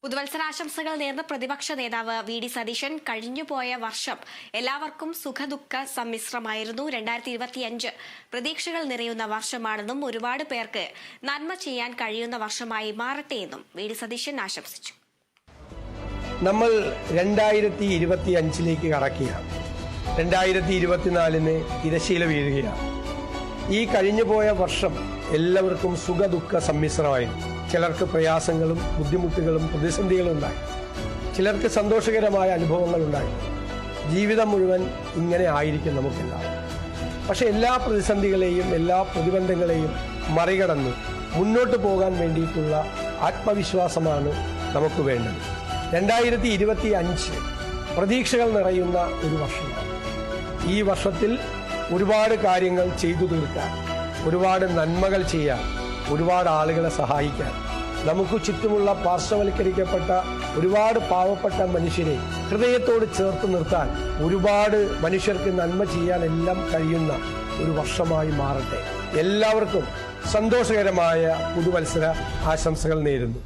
പുതുവത്സരാശംസകൾ നേർന്ന പ്രതിപക്ഷ നേതാവ് വി.ഡി. സതീശൻ കഴിഞ്ഞുപോയ വർഷം എല്ലാവർക്കും സുഖദുഃഖ സമ്മിശ്രമായിരുന്നു. 2025 പ്രതീക്ഷകൾ നിറയുന്ന വർഷമാണെന്നും ഒരുപാട് പേർക്ക് നന്മ ചെയ്യാൻ കഴിയുന്ന വർഷമായി മാറട്ടെയെന്നും വി.ഡി. സതീശൻ ആശംസിച്ചു. നമ്മൾ 2025 കടക്കുകയാണ്. 2024 തിരശ്ശീല വീഴുകയാണ്. ഈ കഴിഞ്ഞുപോയ വർഷം എല്ലാവർക്കും സുഖദുഃഖ സമ്മിശ്രമായിരുന്നു. ചിലർക്ക് പ്രയാസങ്ങളും ബുദ്ധിമുട്ടുകളും പ്രതിസന്ധികളും ഉണ്ടായി, ചിലർക്ക് സന്തോഷകരമായ അനുഭവങ്ങൾ ഉണ്ടായി. ജീവിതം മുഴുവൻ ഇങ്ങനെ ആയിരിക്കും നമുക്കെല്ലാവരും. പക്ഷെ എല്ലാ പ്രതിസന്ധികളെയും എല്ലാ പ്രതിബന്ധങ്ങളെയും മറികടന്ന് മുന്നോട്ട് പോകാൻ വേണ്ടിയിട്ടുള്ള ആത്മവിശ്വാസമാണ് നമുക്ക് വേണ്ടത്. 2025 പ്രതീക്ഷകൾ നിറയുന്ന ഒരു വർഷമാണ്. ഈ വർഷത്തിൽ ഒരുപാട് കാര്യങ്ങൾ ചെയ്തു തീർക്കാൻ, ഒരുപാട് നന്മകൾ ചെയ്യാൻ, ഒരുപാട് ആളുകളെ സഹായിക്കാൻ, നമുക്ക് ചുറ്റുമുള്ള പാർശ്വവൽക്കരിക്കപ്പെട്ട ഒരുപാട് പാവപ്പെട്ട മനുഷ്യരെ ഹൃദയത്തോട് ചേർത്ത് നിർത്താൻ, ഒരുപാട് മനുഷ്യർക്ക് നന്മ ചെയ്യാൻ എല്ലാം കഴിയുന്ന ഒരു വർഷമായി മാറട്ടെ. എല്ലാവർക്കും സന്തോഷകരമായ പുതുവത്സര ആശംസകൾ നേരുന്നു.